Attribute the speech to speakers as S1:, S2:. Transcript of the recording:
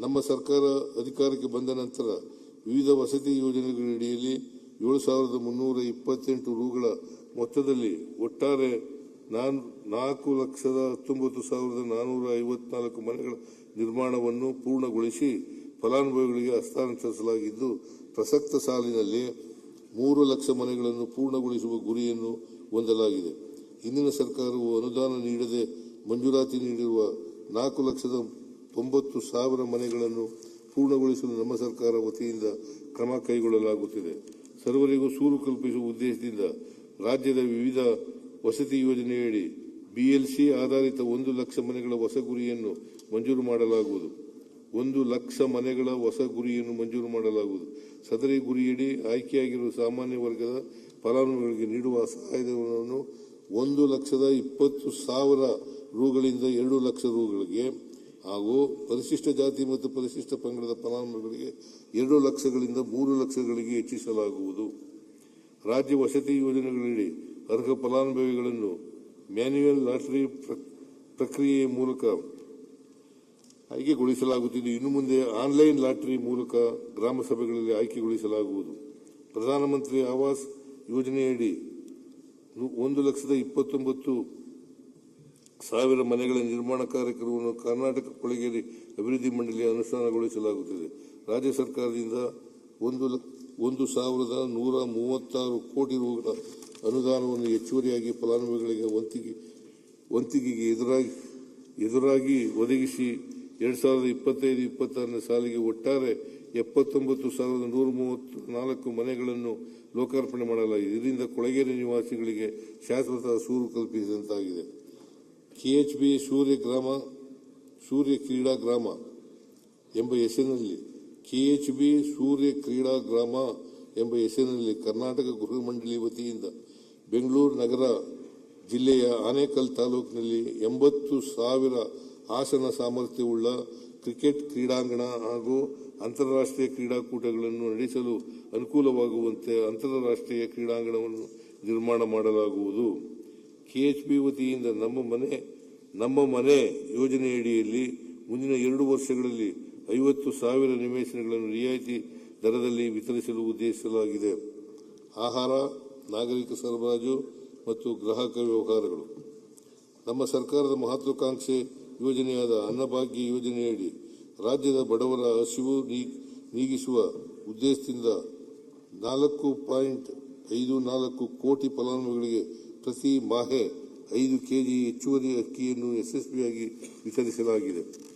S1: ನಮ್ಮ ಸರ್ಕಾರ ಅಧಿಕಾರಕ್ಕೆ ಬಂದ ನಂತರ ವಿವಿಧ ವಸತಿ ಯೋಜನೆಗಳಡಿಯಲ್ಲಿ 7,328 ರೂಗಳ ಮೊತ್ತದಲ್ಲಿ ಒಟ್ಟಾರೆ 4,19,454 ಮನೆಗಳ ನಿರ್ಮಾಣವನ್ನು ಪೂರ್ಣಗೊಳಿಸಿ ಫಲಾನುಭವಿಗಳಿಗೆ ಹಸ್ತಾಂತರಿಸಲಾಗಿದ್ದು, ಪ್ರಸಕ್ತ ಸಾಲಿನಲ್ಲಿ 3 ಲಕ್ಷ ಮನೆಗಳನ್ನು ಪೂರ್ಣಗೊಳಿಸುವ ಗುರಿಯನ್ನು ಹೊಂದಲಾಗಿದೆ. ಹಿಂದಿನ ಸರ್ಕಾರವು ಅನುದಾನ ನೀಡದೆ ಮಂಜೂರಾತಿ ನೀಡಿರುವ 4,90,000 ಮನೆಗಳನ್ನು ಪೂರ್ಣಗೊಳಿಸಲು ನಮ್ಮ ಸರ್ಕಾರ ವತಿಯಿಂದ ಕ್ರಮ ಕೈಗೊಳ್ಳಲಾಗುತ್ತಿದೆ. ಸರ್ವರಿಗೂ ಸೂರು ಕಲ್ಪಿಸುವ ಉದ್ದೇಶದಿಂದ ರಾಜ್ಯದ ವಿವಿಧ ವಸತಿ ಯೋಜನೆಯಡಿ ಬಿಎಲ್ಸಿ ಆಧಾರಿತ 1 ಲಕ್ಷ ಮನೆಗಳ ಹೊಸ ಗುರಿಯನ್ನು ಮಂಜೂರು ಮಾಡಲಾಗುವುದು. 1 ಲಕ್ಷ ಮನೆಗಳ ಹೊಸ ಗುರಿಯನ್ನು ಮಂಜೂರು ಮಾಡಲಾಗುವುದು. ಸದರಿ ಗುರಿಯಡಿ ಆಯ್ಕೆಯಾಗಿರುವ ಸಾಮಾನ್ಯ ವರ್ಗದ ಫಲಾನುಭವಿಗಳಿಗೆ ನೀಡುವ ಸಹಾಯಧನವನ್ನು 1,20,000 ರೂಗಳಿಂದ 2 ಲಕ್ಷ ರೂಗಳಿಗೆ ಹಾಗೂ ಪರಿಶಿಷ್ಟ ಜಾತಿ ಮತ್ತು ಪರಿಶಿಷ್ಟ ಪಂಗಡದ ಫಲಾನುಭವಿಗಳಿಗೆ 2 ಲಕ್ಷಗಳಿಂದ 3 ಲಕ್ಷಗಳಿಗೆ ಹೆಚ್ಚಿಸಲಾಗುವುದು. ರಾಜ್ಯ ವಸತಿ ಯೋಜನೆಗಳಡಿ ಅರ್ಹ ಫಲಾನುಭವಿಗಳನ್ನು ಮ್ಯಾನ್ಯುಯಲ್ ಲಾಟರಿ ಪ್ರಕ್ರಿಯೆಯ ಮೂಲಕ ಆಯ್ಕೆಗೊಳಿಸಲಾಗುತ್ತಿದ್ದು, ಇನ್ನು ಮುಂದೆ ಆನ್ಲೈನ್ ಲಾಟರಿ ಮೂಲಕ ಗ್ರಾಮ ಸಭೆಗಳಲ್ಲಿ ಆಯ್ಕೆಗೊಳಿಸಲಾಗುವುದು. ಪ್ರಧಾನಮಂತ್ರಿ ಆವಾಸ್ ಯೋಜನೆಯಡಿ 1,29,000 ಮನೆಗಳ ನಿರ್ಮಾಣ ಕಾರ್ಯಕ್ರಮವನ್ನು ಕರ್ನಾಟಕ ಕೊಳೆಗೇರಿ ಅಭಿವೃದ್ಧಿ ಮಂಡಳಿ ಅನುಷ್ಠಾನಗೊಳಿಸಲಾಗುತ್ತಿದೆ. ರಾಜ್ಯ ಸರ್ಕಾರದಿಂದ 1,136 ಕೋಟಿ ರೂಗಳ ಅನುದಾನವನ್ನು ಹೆಚ್ಚುವರಿಯಾಗಿ ಫಲಾನುಭವಿಗಳಿಗೆ ವಂತಿಗೆಗೆ ಎದುರಾಗಿ ಒದಗಿಸಿ 2025-26ನೇ ಸಾಲಿಗೆ ಒಟ್ಟಾರೆ 79,134 ಮನೆಗಳನ್ನು ಲೋಕಾರ್ಪಣೆ ಮಾಡಲಾಗಿದೆ. ಇದರಿಂದ ಕೊಳೆಗೇರಿ ನಿವಾಸಿಗಳಿಗೆ ಶಾಶ್ವತ ಸೂರು ಕಲ್ಪಿಸಿದಂತಾಗಿದೆ. ಕೆಎಚ್ಬಿ ಸೂರ್ಯ ಕ್ರೀಡಾ ಗ್ರಾಮ ಎಂಬ ಹೆಸರಿನಲ್ಲಿ ಕರ್ನಾಟಕ ಗೃಹ ಮಂಡಳಿ ವತಿಯಿಂದ ಬೆಂಗಳೂರು ನಗರ ಜಿಲ್ಲೆಯ ಆನೇಕಲ್ ತಾಲೂಕಿನಲ್ಲಿ 80,000 ಆಸನ ಸಾಮರ್ಥ್ಯವುಳ್ಳ ಕ್ರಿಕೆಟ್ ಕ್ರೀಡಾಂಗಣ ಹಾಗೂ ಅಂತಾರಾಷ್ಟ್ರೀಯ ಕ್ರೀಡಾಕೂಟಗಳನ್ನು ನಡೆಸಲು ಅನುಕೂಲವಾಗುವಂತೆ ಅಂತಾರಾಷ್ಟ್ರೀಯ ಕ್ರೀಡಾಂಗಣವನ್ನು ನಿರ್ಮಾಣ ಮಾಡಲಾಗುವುದು. ಕೆಎಚ್ಬಿ ವತಿಯಿಂದ ನಮ್ಮ ಮನೆ ಯೋಜನೆಯಡಿಯಲ್ಲಿ ಮುಂದಿನ 2 ವರ್ಷಗಳಲ್ಲಿ 50,000 ನಿವೇಶನಗಳನ್ನು ರಿಯಾಯಿತಿ ದರದಲ್ಲಿ ವಿತರಿಸಲು ಉದ್ದೇಶಿಸಲಾಗಿದೆ. ಆಹಾರ, ನಾಗರಿಕ ಸರಬರಾಜು ಮತ್ತು ಗ್ರಾಹಕ ವ್ಯವಹಾರಗಳು. ನಮ್ಮ ಸರ್ಕಾರದ ಮಹತ್ವಾಕಾಂಕ್ಷೆ ಯೋಜನೆಯಾದ ಅನ್ನಭಾಗ್ಯ ಯೋಜನೆಯಡಿ ರಾಜ್ಯದ ಬಡವರ ಹಸಿವು ನೀಗಿಸುವ ಉದ್ದೇಶದಿಂದ 4.54 ಕೋಟಿ ಫಲಾನುಭವಿಗಳಿಗೆ ಪ್ರತಿ ಮಾಹೆ 5 ಕೆಜಿ ಹೆಚ್ಚುವರಿ ಅಕ್ಕಿಯನ್ನು ಯಶಸ್ವಿಯಾಗಿ ವಿತರಿಸಲಾಗಿದೆ.